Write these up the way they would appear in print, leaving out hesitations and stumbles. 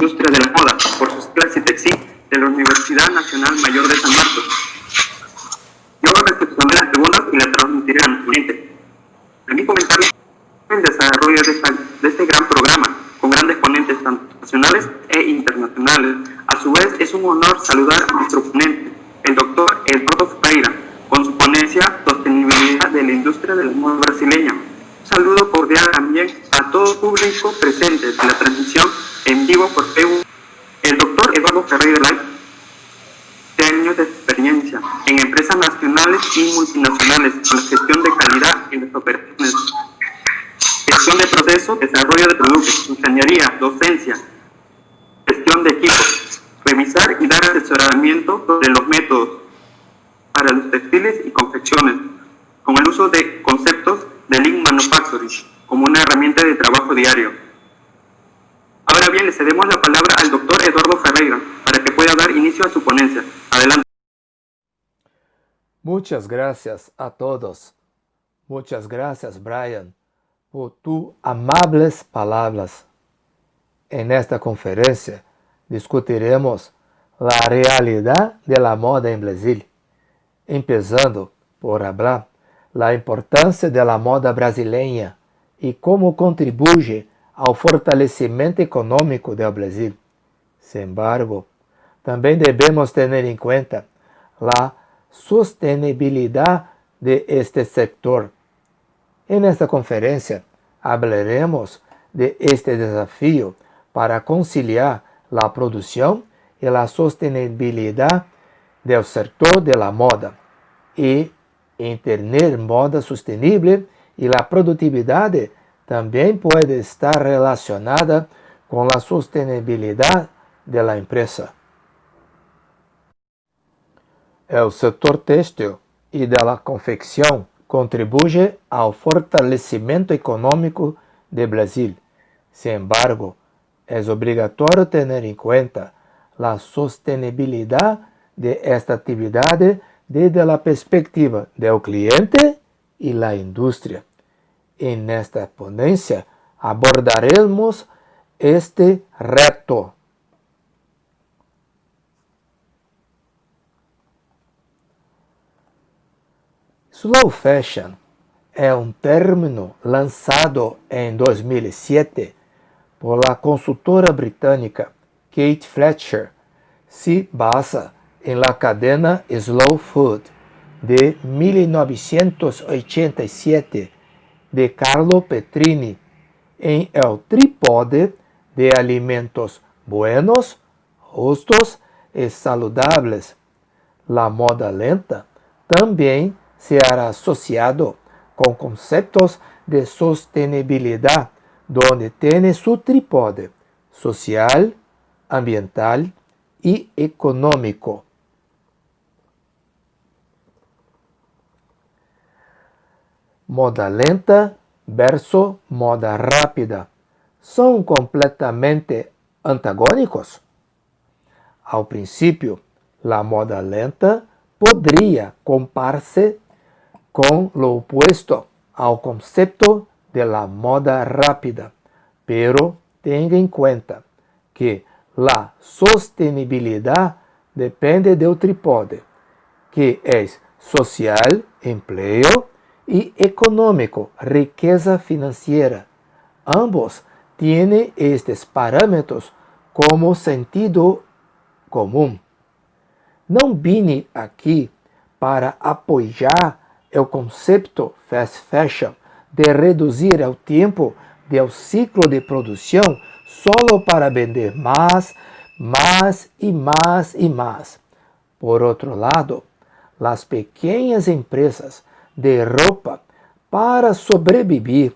Industria de la moda, por sus clases de sí, de la Universidad Nacional Mayor de San Marcos. Yo recepcioné las preguntas y las transmitiré a mi cliente. En mi comentario, el desarrollo de este gran programa, con grandes ponentes tanto nacionales e internacionales. A su vez, es un honor saludar a nuestro ponente, el doctor Eduardo Ferreira, con su ponencia Sostenibilidad de la Industria de la Moda Brasileña. Un saludo cordial también a todo el público presente de la transmisión en vivo por Facebook. El doctor Eduardo Ferreira tiene años de experiencia en empresas nacionales y multinacionales en la gestión de calidad y las operaciones, gestión de procesos, desarrollo de productos, ingeniería, docencia, gestión de equipos, revisar y dar asesoramiento sobre los métodos para los textiles y confecciones, con el uso de conceptos de Lean Manufacturing como una herramienta de trabajo diario. Ahora bien, le cedemos la palabra al doctor Eduardo Ferreira para que pueda dar inicio a su ponencia. Adelante. Muchas gracias a todos. Muchas gracias, Brian, por tus amables palabras. En esta conferencia discutiremos la realidad de la moda en Brasil, empezando por hablar la importancia de la moda brasileña y cómo contribuye ao fortalecimento econômico do Brasil. Sin embargo, também devemos ter em conta a sustentabilidade de este sector. En esta conferência, hablaremos de este desafio para conciliar a produção e a sustentabilidade do setor de la moda e em ter moda sustentável e a produtividade também pode estar relacionada com a sustentabilidade da empresa. O setor têxtil e da confecção contribui ao fortalecimento econômico do Brasil. Sin embargo, é obrigatório ter em conta a sustentabilidade de esta atividade desde a perspectiva do cliente e da indústria. Nesta ponencia abordaremos este reto. Slow fashion é término lançado em 2007 por la consultora britânica Kate Fletcher. Se basa em la cadena Slow Food de 1987 de Carlo Petrini, em el trípode de alimentos buenos, justos e saludables. La moda lenta também se hará associado com conceitos de sustentabilidade, donde tem su trípode social, ambiental e econômico. Moda lenta versus moda rápida são completamente antagônicos? Ao princípio, a moda lenta poderia comparar-se com o opuesto ao conceito de la moda rápida, pero tenha em conta que a sustentabilidade depende do trípode, que é social, emprego, e econômico, riqueza financeira. Ambos têm estes parâmetros como sentido comum. Não vim aqui para apoiar o conceito fast fashion de reduzir o tempo do ciclo de produção só para vender mais e mais. Por outro lado, as pequenas empresas de roupa, para sobreviver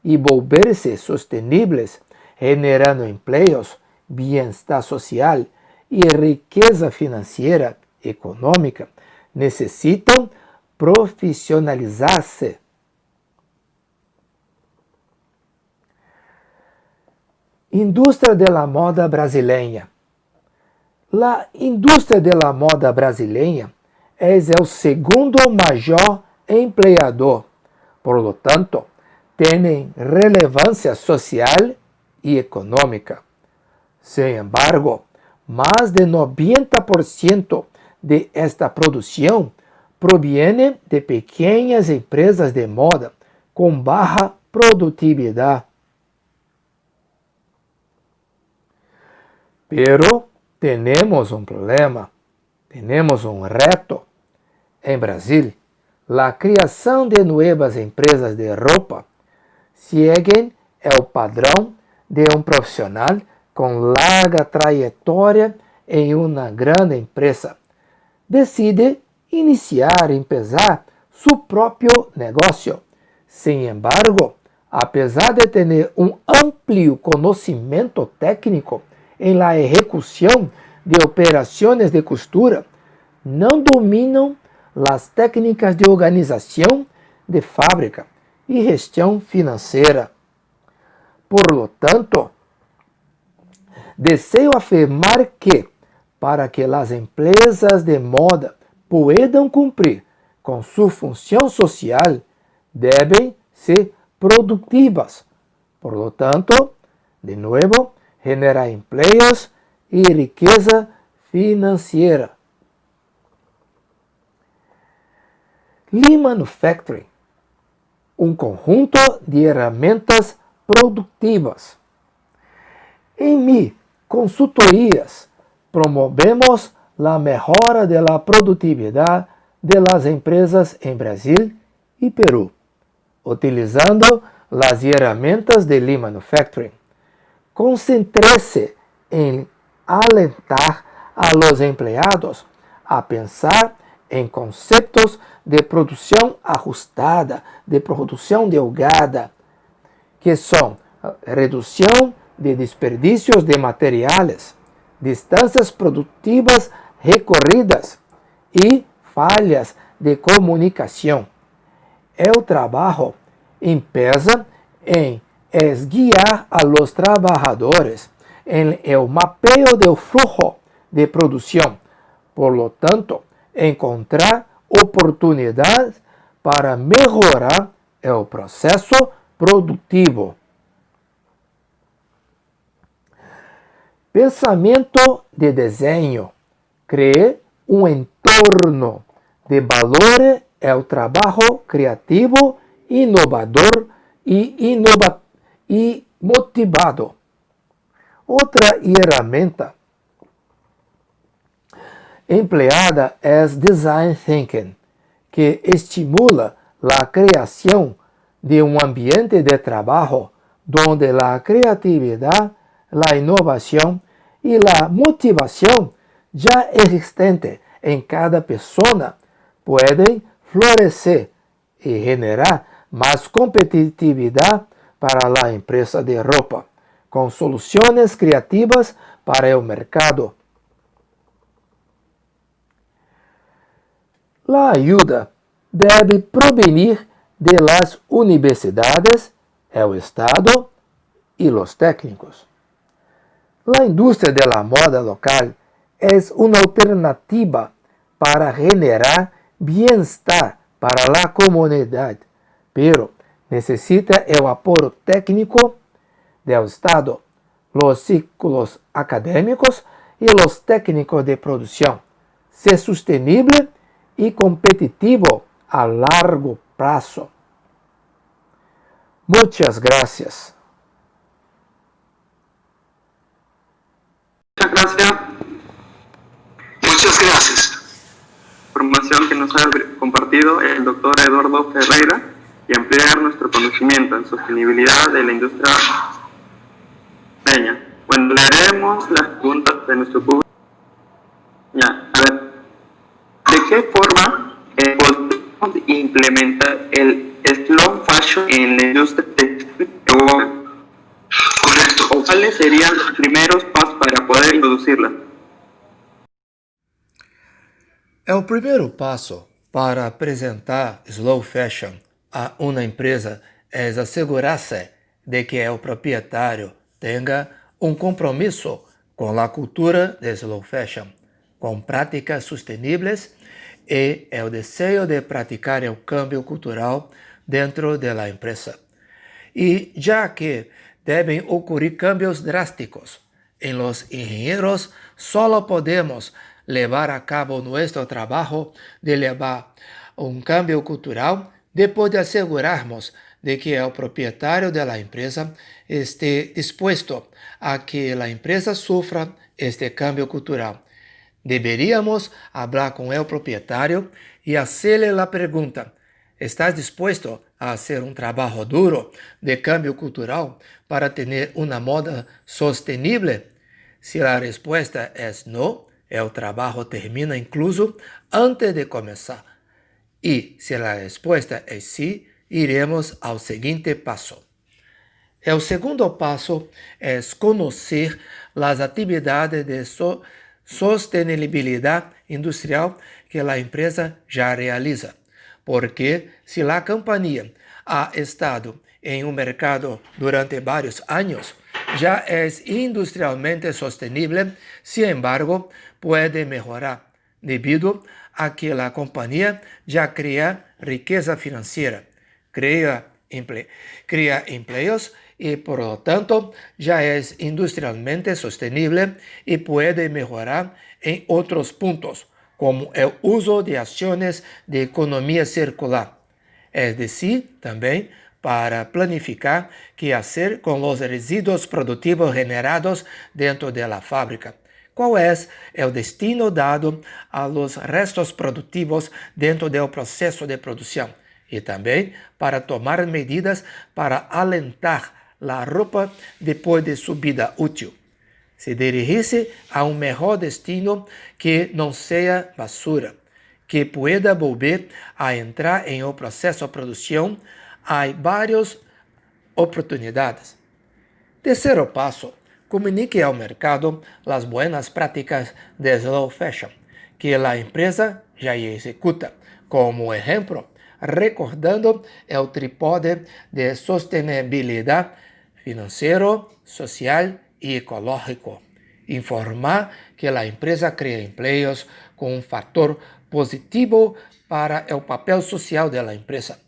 e volver-se sustentáveis, generando empregos, bem-estar social e riqueza financeira econômica, necessitam profissionalizar-se. Indústria da moda brasileira. A indústria da moda brasileira é o segundo maior empregador, por lo tanto, tem relevância social e econômica. Sin embargo, mais de 90% de esta produção proviene de pequeñas empresas de moda com baja produtividade. Pero temos um problema, temos um reto. Em Brasil, a criação de novas empresas de roupa segue o padrão de um profissional com larga trajetória em uma grande empresa. Decide iniciar e empezar seu próprio negócio. Sin embargo, apesar de ter um amplo conhecimento técnico em la execução de operações de costura, não dominam as técnicas de organização de fábrica e gestão financeira. Por lo tanto, desejo afirmar que, para que as empresas de moda puedan cumprir com sua função social, devem ser produtivas. Por lo tanto, de novo, generar empleos e riqueza financeira. Lean Manufacturing, um conjunto de ferramentas produtivas. Em mi consultorias, promovemos a melhora da produtividade das empresas em Brasil e Peru, utilizando as ferramentas de Lean Manufacturing. Concentre-se em alentar a los empregados a pensar em conceitos de produção ajustada, de produção delgada, que são redução de desperdícios de materiais, distâncias produtivas recorridas e falhas de comunicação. O trabalho empieza em guiar a los trabajadores en el mapeo del flujo de produção. Por lo tanto, encontrar oportunidades para melhorar o processo produtivo. Pensamento de desenho. Cree um entorno de valor ao trabalho criativo, inovador e motivado. Outra ferramenta empleada é Design Thinking, que estimula a criação de um ambiente de trabalho onde a criatividade, a inovação e a motivação já existente em cada pessoa podem florescer e generar mais competitividade para a empresa de roupa, com soluções criativas para o mercado. A ajuda deve provenir de las universidades, el Estado e los técnicos. A indústria da moda local é uma alternativa para generar bem-estar para a comunidade, pero necessita o apoio técnico do Estado, los ciclos acadêmicos e los técnicos de produção, ser sustenible e competitivo a largo prazo. Muchas gracias. Muchas gracias. Información que nos ha compartido el doctor Eduardo Ferreira y ampliar nuestro conocimiento en sostenibilidad de la industria brasileña. Bueno, leeremos las preguntas de nuestro público. Ya, a ver, ¿de qué forma podemos implementar el slow fashion en la industria textil? Correcto. ¿O cuáles serían los primeros pasos para poder introducirla? O primeiro passo para apresentar slow fashion a uma empresa é assegurar-se de que o proprietário tenha un compromiso con la cultura de slow fashion, con prácticas sostenibles y el deseo de practicar el cambio cultural dentro de la empresa. Y ya que deben ocurrir cambios drásticos en los ingenieros, solo podemos llevar a cabo nuestro trabajo de llevar un cambio cultural después de asegurarnos de que el propietario de la empresa esté dispuesto a que la empresa sufra este cambio cultural. Deberíamos hablar con el propietario y hacerle la pregunta: ¿estás dispuesto a hacer un trabajo duro de cambio cultural para tener una moda sostenible? Si la respuesta es no, el trabajo termina incluso antes de comenzar. Y si la respuesta es sí, iremos al siguiente paso. El segundo paso es conocer las actividades de sostenibilidad industrial que la empresa ya realiza. Porque si la compañía ha estado en un mercado durante varios años, ya es industrialmente sostenible, sin embargo, puede mejorar debido a que la compañía ya crea riqueza financiera, crea empleos y por lo tanto ya es industrialmente sostenible y puede mejorar en otros puntos, como el uso de acciones de economía circular, es decir, también para planificar qué hacer con los residuos productivos generados dentro de la fábrica. ¿Cuál es el destino dado a los restos productivos dentro del proceso de producción? Y también para tomar medidas para alentar la ropa después de su vida útil. Se dirigirse a un mejor destino que no sea basura, que pueda volver a entrar en el proceso de producción. Hay varias oportunidades. Terceiro passo: comunique ao mercado as buenas práticas de slow fashion que a empresa já executa. Como exemplo, recordando o tripode de sustentabilidade financeiro, social e ecológico. Informar que a empresa cria empregos com um fator positivo para o papel social da empresa.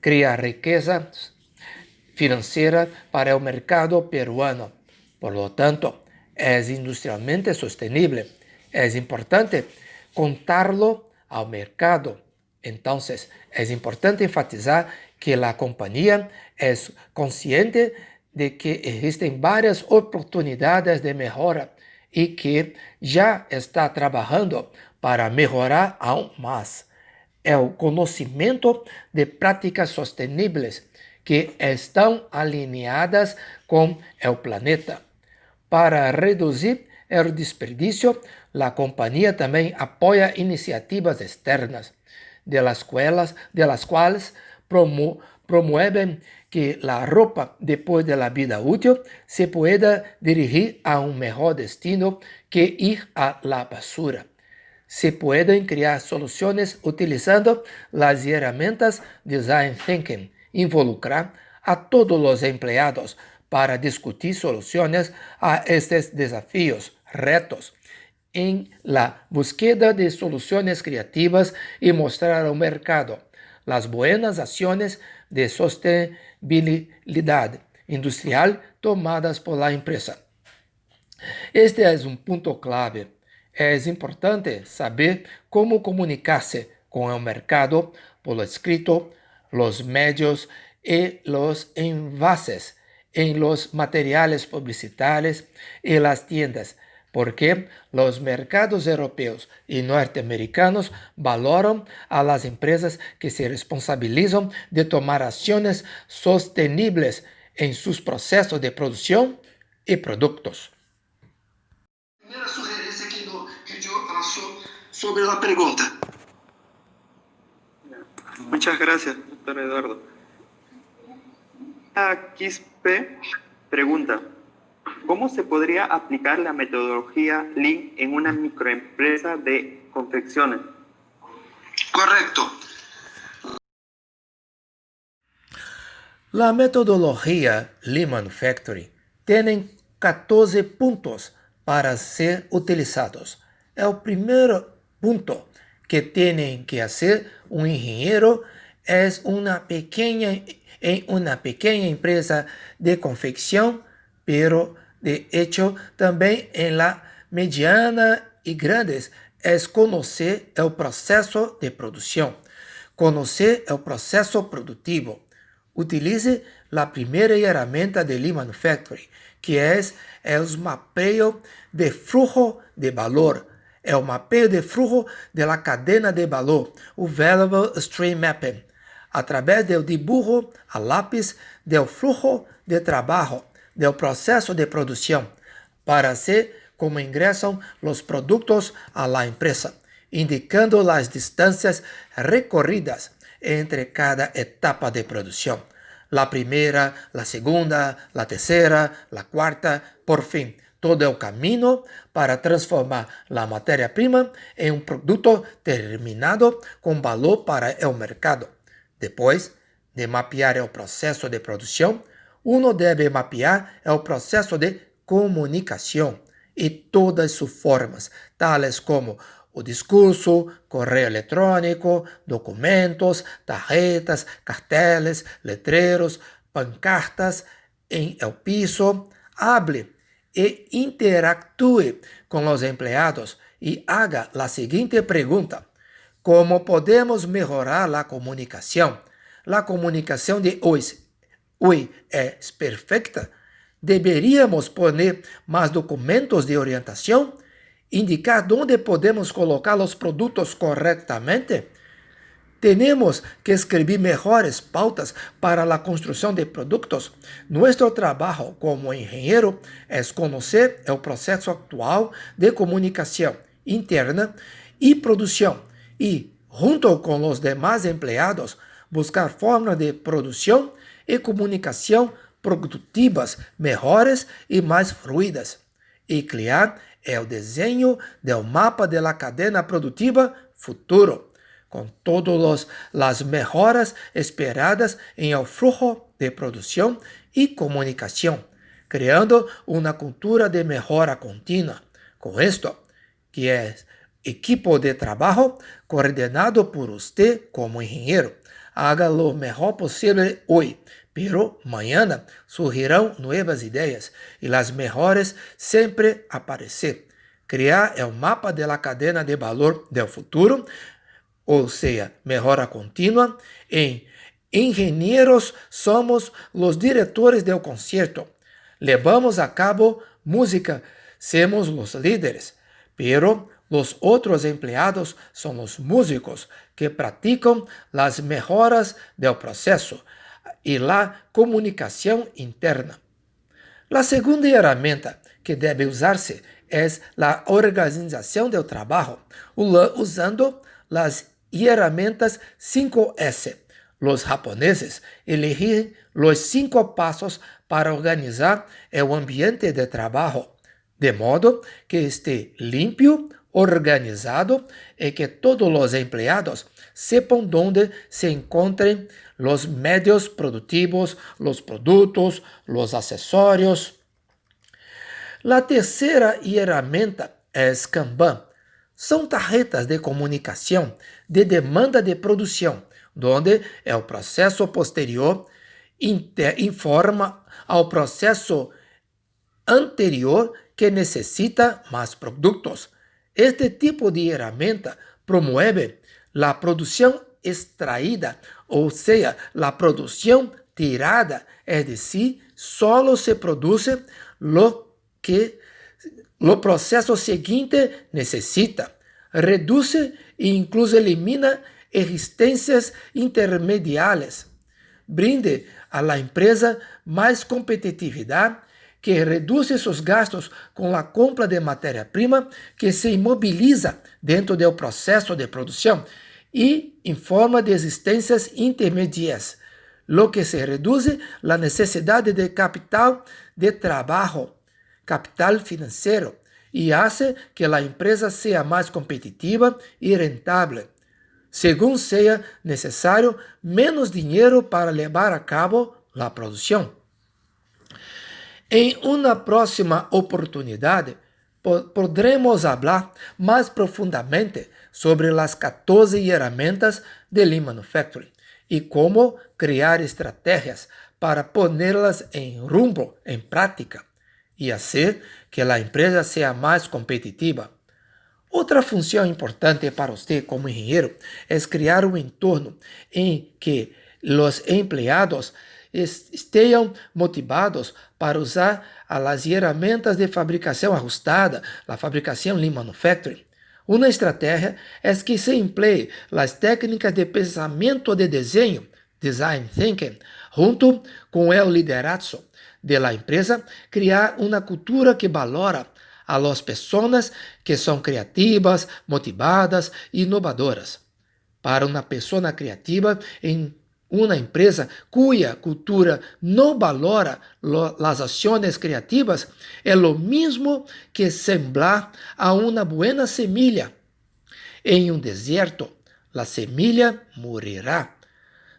Cria riqueza financiera para el mercado peruano. Por lo tanto, es industrialmente sostenible. Es importante contarlo al mercado. Entonces, es importante enfatizar que la compañía es consciente de que existen varias oportunidades de mejora y que ya está trabajando para mejorar aún más. El conocimiento de prácticas sostenibles que estão alinhadas com o planeta. Para reduzir o desperdício, a companhia também apoia iniciativas externas, de las quais promueven que a roupa depois da vida útil se pueda dirigir a um melhor destino que ir a la basura. Se pueden criar soluções utilizando as ferramentas Design Thinking, involucrar a todos os empregados para discutir soluções a estes desafios, retos, em la búsqueda de soluções criativas e mostrar ao mercado as buenas ações de sustentabilidade industrial tomadas por la empresa. Este é um ponto clave. É importante saber como comunicar-se com o mercado por escrito, los medios y los envases en los materiales publicitarios y las tiendas, porque los mercados europeos y norteamericanos valoran a las empresas que se responsabilizan de tomar acciones sostenibles en sus procesos de producción y productos. Primera sugerencia que yo hago sobre la pregunta. Muchas gracias, doctor Eduardo. Quispe pregunta: ¿cómo se podría aplicar la metodología Lean en una microempresa de confecciones? Correcto. La metodología Lean Manufacturing tiene 14 puntos para ser utilizados. El primer punto que tiene que hacer un ingeniero es en una pequeña empresa de confección, pero de hecho también en la mediana y grandes, es conocer el proceso de producción, conocer el proceso productivo. Utilice la primera herramienta de Lean Manufacturing, que es el mapeo de flujo de valor, el mapeo de flujo de la cadena de valor, o Valuable Stream Mapping, a través del dibujo a lápiz del flujo de trabajo, del proceso de producción, para hacer cómo ingresan los productos a la empresa, indicando las distancias recorridas entre cada etapa de producción. La primera, la segunda, la tercera, la cuarta, por fin, todo el camino para transformar la materia prima en un producto terminado con valor para el mercado. Después de mapear el proceso de producción, uno debe mapear el proceso de comunicación y todas sus formas, tales como o discurso, correo electrónico, documentos, tarjetas, carteles, letreros, pancartas en el piso. Hable e interactúe con los empleados y haga la siguiente pregunta: ¿cómo podemos mejorar la comunicación? La comunicación de hoy es perfecta. ¿Deberíamos poner más documentos de orientación? ¿Indicar dónde podemos colocar los productos correctamente? Tenemos que escribir mejores pautas para la construcción de productos. Nuestro trabajo como ingeniero es conocer el proceso actual de comunicación interna y producción y, junto con los demás empleados, buscar formas de producción y comunicación productivas mejores y más fluidas, y crear el diseño del mapa de la cadena productiva futuro, con todas las mejoras esperadas en el flujo de producción y comunicación, creando una cultura de mejora continua. Con esto, que es equipo de trabajo coordinado por usted como ingeniero, haga lo mejor posible hoy, pero mañana surgirán nuevas ideas y las mejores siempre aparecer. Crear el mapa de la cadena de valor del futuro, o sea, mejora continua. En ingenieros somos los directores del concierto. Llevamos a cabo música, somos los líderes, pero los otros empleados son los músicos que practican las mejoras del proceso y la comunicación interna. La segunda herramienta que debe usarse es la organización del trabajo, usando las herramientas 5S. Los japoneses eligen los 5 pasos para organizar el ambiente de trabajo, de modo que esté limpio, organizado y que todos los empleados sepan dónde se encuentren los medios productivos, los productos, los accesorios. La tercera herramienta es Kanban. Son tarjetas de comunicación de demanda de producción, donde el proceso posterior informa al proceso anterior que necesita más productos. Este tipo de herramienta promueve la producción extraída, o sea, la producción tirada, es decir, solo se produce lo que el proceso siguiente necesita. Reduce e incluso elimina existencias intermediárias. Brinde a la empresa más competitividad, que reduce sus gastos con la compra de materia-prima que se inmoviliza dentro del proceso de producción y informa de existencias intermedias, lo que se reduce la necesidad de capital de trabajo, capital financiero, y hace que la empresa sea más competitiva y rentable. Según sea necesario, menos dinero para llevar a cabo la producción. Em uma próxima oportunidade, podremos falar mais profundamente sobre as 14 ferramentas de Lean Manufacturing e como criar estratégias para pô-las em rumbo, em prática, e assim que a empresa seja mais competitiva. Outra função importante para você como engenheiro é criar um entorno em que os empregados estejam motivados para usar as ferramentas de fabricação ajustada, a fabricação Lean Manufacturing. Uma estratégia é que se emplee as técnicas de pensamento de desenho, Design Thinking, junto com o liderazgo da empresa, criar uma cultura que valora a las pessoas que são criativas, motivadas e inovadoras. Para uma pessoa criativa em uma empresa cuja cultura não valora as ações criativas, é o mesmo que sembrar a uma buena semilla. Em um deserto, a semilla morirá.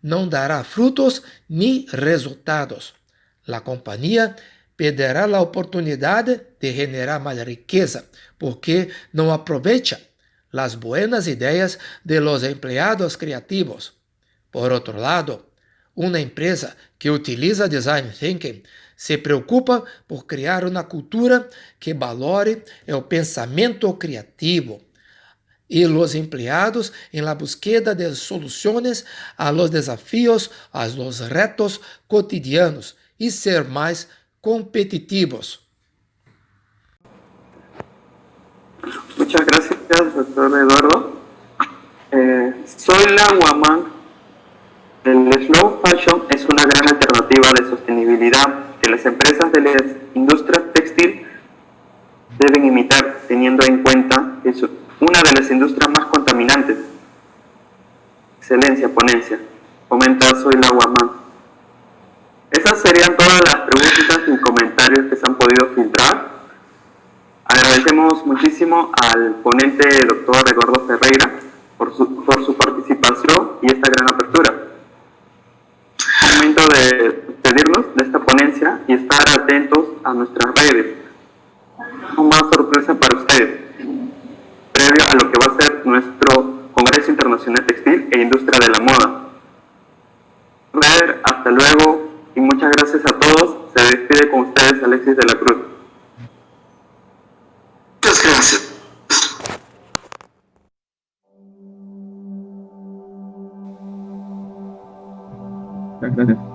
Não dará frutos nem resultados. A companhia perderá a oportunidade de generar mais riqueza, porque não aprovecha as buenas ideias de los empleados criativos. Por outro lado, uma empresa que utiliza Design Thinking se preocupa por criar uma cultura que valore o pensamento criativo e os empregados em la búsqueda de soluções a los desafios, a los retos cotidianos e ser mais competitivos. Muchas gracias, doctor Eduardo. Soy la Guamán. El slow fashion es una gran alternativa de sostenibilidad que las empresas de la industria textil deben imitar, teniendo en cuenta que es una de las industrias más contaminantes. Excelencia, ponencia. Comenta Soy la Guamán. Esas serían todas las preguntas y comentarios que se han podido filtrar. Agradecemos muchísimo al ponente doctor Eduardo Ferreira por su participación y esta gran apertura. Es momento de despedirnos de esta ponencia y estar atentos a nuestras redes. Una sorpresa para ustedes, previo a lo que va a ser nuestro Congreso Internacional Textil e Industria de la Moda. Hasta luego y muchas gracias a todos. Se despide con ustedes Alexis de la Cruz. Muchas gracias. Muchas gracias.